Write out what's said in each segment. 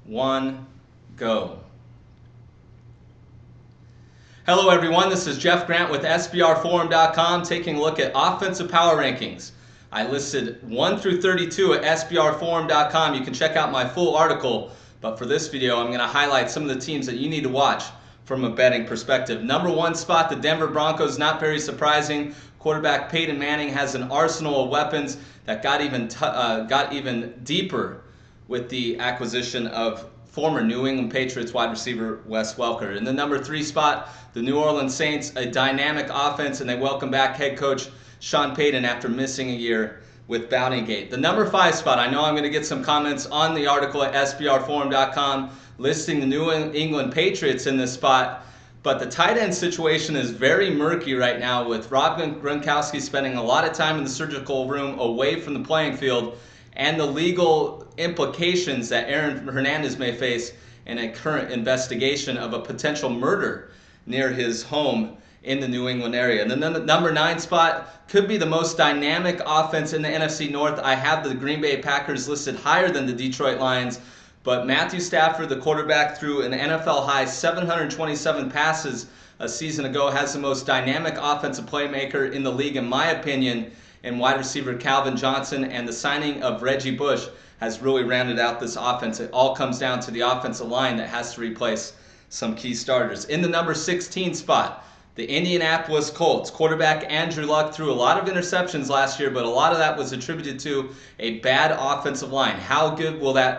1, go. Hello everyone, this is Jeff Grant with SBRforum.com taking a look at offensive power rankings. I listed 1 through 32 at SBRforum.com. You can check out my full article, but for this video I'm going to highlight some of the teams that you need to watch from a betting perspective. Number 1 spot, the Denver Broncos, not very surprising. Quarterback Peyton Manning has an arsenal of weapons that got even deeper with the acquisition of former New England Patriots wide receiver Wes Welker. In the number 3 spot, the New Orleans Saints, a dynamic offense, and they welcome back head coach Sean Payton after missing a year with Bountygate. The number 5 spot, I know I'm going to get some comments on the article at SBRforum.com listing the New England Patriots in this spot, but the tight end situation is very murky right now with Rob Gronkowski spending a lot of time in the surgical room away from the playing field, and the legal implications that Aaron Hernandez may face in a current investigation of a potential murder near his home in the New England area. And then the number 9 spot could be the most dynamic offense in the NFC North. I have the Green Bay Packers listed higher than the Detroit Lions, but Matthew Stafford, the quarterback, threw an NFL high 727 passes a season ago, has the most dynamic offensive playmaker in the league, in my opinion, and wide receiver Calvin Johnson, and the signing of Reggie Bush has really rounded out this offense. It all comes down to the offensive line that has to replace some key starters. In the number 16 spot, the Indianapolis Colts. Quarterback Andrew Luck threw a lot of interceptions last year, but a lot of that was attributed to a bad offensive line. How good will that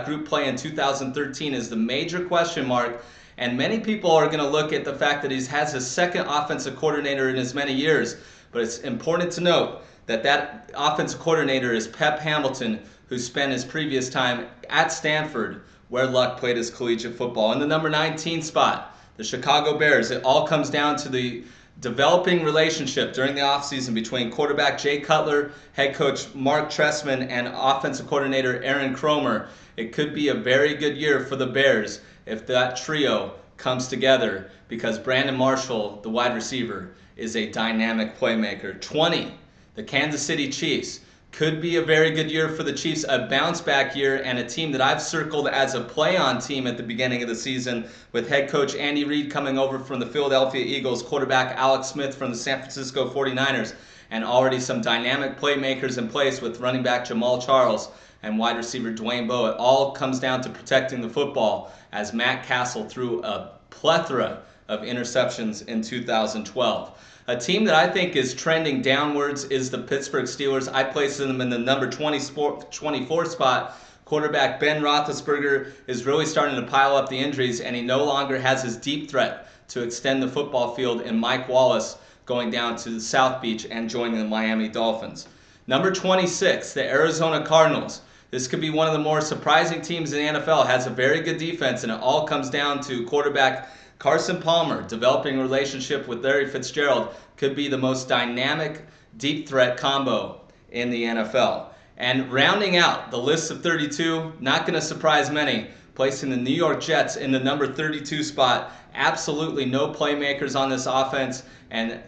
group play in 2013 is the major question mark. And many people are going to look at the fact that he has his second offensive coordinator in as many years. But it's important to note that that offensive coordinator is Pep Hamilton, who spent his previous time at Stanford, where Luck played his collegiate football. In the number 19 spot, the Chicago Bears. It all comes down to the developing relationship during the offseason between quarterback Jay Cutler, head coach Mark Trestman, and offensive coordinator Aaron Kromer. It could be a very good year for the Bears if that trio comes together, because Brandon Marshall, the wide receiver, is a dynamic playmaker. 20, the Kansas City Chiefs. Could be a very good year for the Chiefs, a bounce-back year, and a team that I've circled as a play-on team at the beginning of the season, with head coach Andy Reid coming over from the Philadelphia Eagles, quarterback Alex Smith from the San Francisco 49ers, and already some dynamic playmakers in place with running back Jamal Charles and wide receiver Dwayne Bowe. It all comes down to protecting the football, as Matt Castle threw a plethora of interceptions in 2012. A team that I think is trending downwards is the Pittsburgh Steelers. I place them in the number 24 spot. Quarterback Ben Roethlisberger is really starting to pile up the injuries, and he no longer has his deep threat to extend the football field in Mike Wallace, going down to the South Beach and joining the Miami Dolphins. Number 26, the Arizona Cardinals. This could be one of the more surprising teams in the NFL. Has a very good defense, and it all comes down to quarterback Carson Palmer developing a relationship with Larry Fitzgerald. Could be the most dynamic deep threat combo in the NFL. And rounding out the list of 32, not going to surprise many, placing the New York Jets in the number 32 spot. Absolutely no playmakers on this offense, and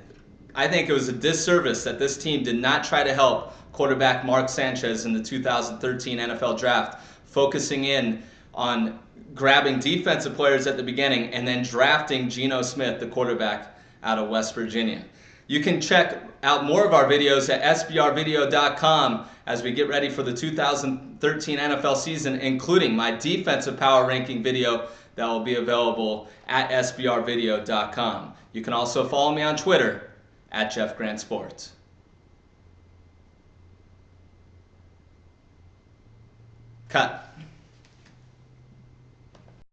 I think it was a disservice that this team did not try to help quarterback Mark Sanchez in the 2013 NFL Draft, focusing in on grabbing defensive players at the beginning and then drafting Geno Smith, the quarterback out of West Virginia. You can check out more of our videos at SBRvideo.com as we get ready for the 2013 NFL season, including my defensive power ranking video that will be available at SBRvideo.com. You can also follow me on Twitter at Jeff Grant Sports. Cut.